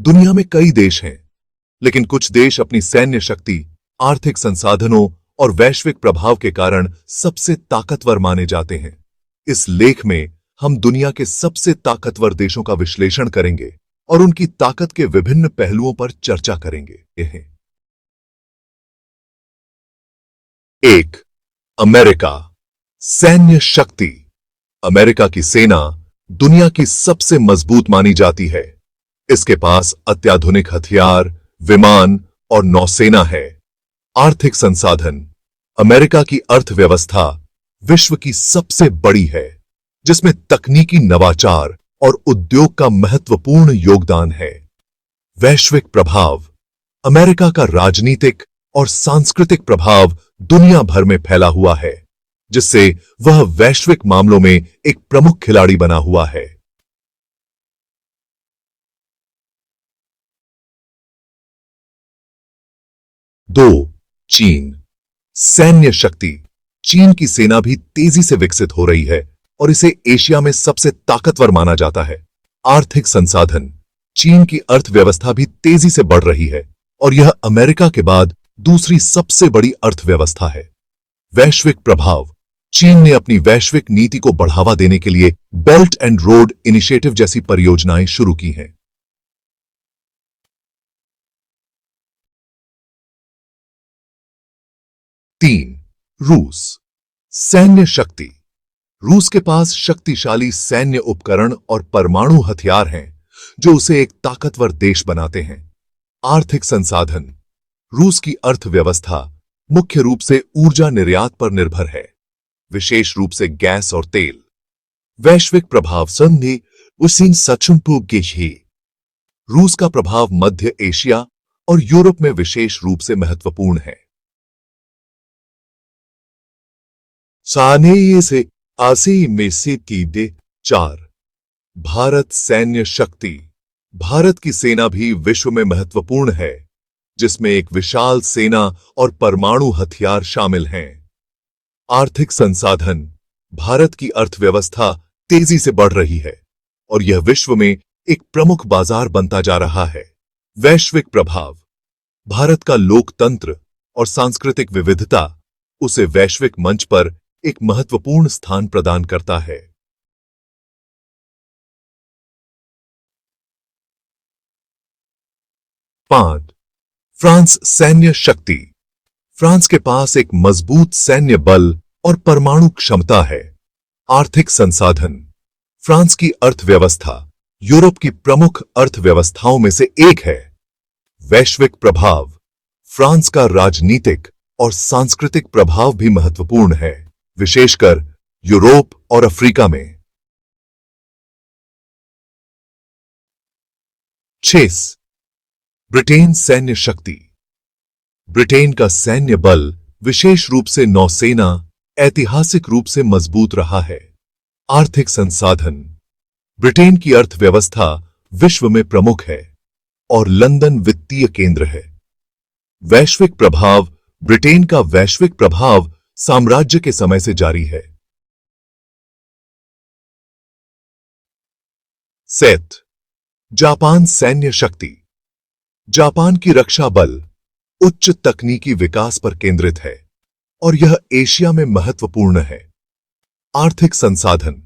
दुनिया में कई देश हैं, लेकिन कुछ देश अपनी सैन्य शक्ति, आर्थिक संसाधनों और वैश्विक प्रभाव के कारण सबसे ताकतवर माने जाते हैं। इस लेख में हम दुनिया के सबसे ताकतवर देशों का विश्लेषण करेंगे और उनकी ताकत के विभिन्न पहलुओं पर चर्चा करेंगे। 1. अमेरिका। सैन्य शक्ति। अमेरिका की सेना दुनिया की सबसे मजबूत मानी जाती है। इसके पास अत्याधुनिक हथियार, विमान और नौसेना है। आर्थिक संसाधन। अमेरिका की अर्थव्यवस्था विश्व की सबसे बड़ी है, जिसमें तकनीकी नवाचार और उद्योग का महत्वपूर्ण योगदान है। वैश्विक प्रभाव। अमेरिका का राजनीतिक और सांस्कृतिक प्रभाव दुनिया भर में फैला हुआ है, जिससे वह वैश्विक मामलों में एक प्रमुख खिलाड़ी बना हुआ है। 2. चीन। सैन्य शक्ति। चीन की सेना भी तेजी से विकसित हो रही है और इसे एशिया में सबसे ताकतवर माना जाता है। आर्थिक संसाधन। चीन की अर्थव्यवस्था भी तेजी से बढ़ रही है और यह अमेरिका के बाद दूसरी सबसे बड़ी अर्थव्यवस्था है। वैश्विक प्रभाव। चीन ने अपनी वैश्विक नीति को बढ़ावा देने के लिए बेल्ट एंड रोड इनिशिएटिव जैसी परियोजनाएं शुरू की हैं। 3. रूस। सैन्य शक्ति। रूस के पास शक्तिशाली सैन्य उपकरण और परमाणु हथियार हैं, जो उसे एक ताकतवर देश बनाते हैं। आर्थिक संसाधन। रूस की अर्थव्यवस्था मुख्य रूप से ऊर्जा निर्यात पर निर्भर है, विशेष रूप से गैस और तेल। वैश्विक प्रभाव। संधि उसिन सचुम्पुगेशी। रूस का प्रभाव मध्य एशिया और यूरोप में विशेष रूप से महत्वपूर्ण है। साने से आसी में से कीडे। 4. भारत। सैन्य शक्ति। भारत की सेना भी विश्व में महत्वपूर्ण है, जिसमें एक विशाल सेना और परमाणु हथियार शामिल हैं। आर्थिक संसाधन। भारत की अर्थव्यवस्था तेजी से बढ़ रही है और यह विश्व में एक प्रमुख बाजार बनता जा रहा है। वैश्विक प्रभाव। भारत का लोकतंत्र और सांस्कृतिक विविधता उसे वैश्विक मंच पर एक महत्वपूर्ण स्थान प्रदान करता है। 5. फ्रांस। सैन्य शक्ति। फ्रांस के पास एक मजबूत सैन्य बल और परमाणु क्षमता है। आर्थिक संसाधन। फ्रांस की अर्थव्यवस्था यूरोप की प्रमुख अर्थव्यवस्थाओं में से एक है। वैश्विक प्रभाव। फ्रांस का राजनीतिक और सांस्कृतिक प्रभाव भी महत्वपूर्ण है, विशेषकर यूरोप और अफ्रीका में। 6. ब्रिटेन। सैन्य शक्ति। ब्रिटेन का सैन्य बल विशेष रूप से नौसेना ऐतिहासिक रूप से मजबूत रहा है। आर्थिक संसाधन। ब्रिटेन की अर्थव्यवस्था विश्व में प्रमुख है और लंदन वित्तीय केंद्र है। वैश्विक प्रभाव। ब्रिटेन का वैश्विक प्रभाव साम्राज्य के समय से जारी है। 7. जापान। सैन्य शक्ति। जापान की रक्षा बल उच्च तकनीकी विकास पर केंद्रित है और यह एशिया में महत्वपूर्ण है। आर्थिक संसाधन।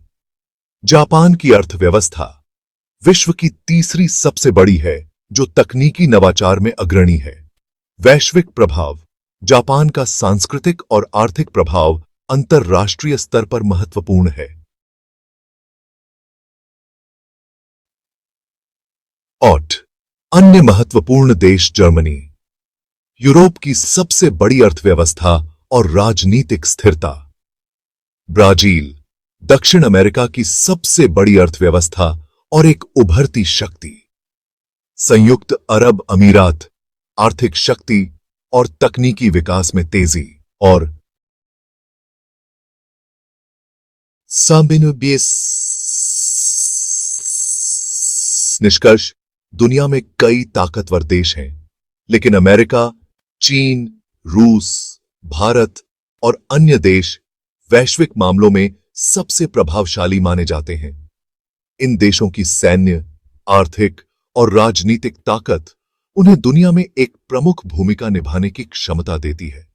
जापान की अर्थव्यवस्था विश्व की तीसरी सबसे बड़ी है, जो तकनीकी नवाचार में अग्रणी है। वैश्विक प्रभाव। जापान का सांस्कृतिक और आर्थिक प्रभाव अंतर्राष्ट्रीय स्तर पर महत्वपूर्ण है। 8. अन्य महत्वपूर्ण देश। जर्मनी। यूरोप की सबसे बड़ी अर्थव्यवस्था और राजनीतिक स्थिरता। ब्राजील। दक्षिण अमेरिका की सबसे बड़ी अर्थव्यवस्था और एक उभरती शक्ति। संयुक्त अरब अमीरात। आर्थिक शक्ति और तकनीकी विकास में तेजी और निष्कर्ष। दुनिया में कई ताकतवर देश हैं, लेकिन अमेरिका, चीन, रूस, भारत और अन्य देश वैश्विक मामलों में सबसे प्रभावशाली माने जाते हैं। इन देशों की सैन्य, आर्थिक और राजनीतिक ताकत उन्हें दुनिया में एक प्रमुख भूमिका निभाने की क्षमता देती है।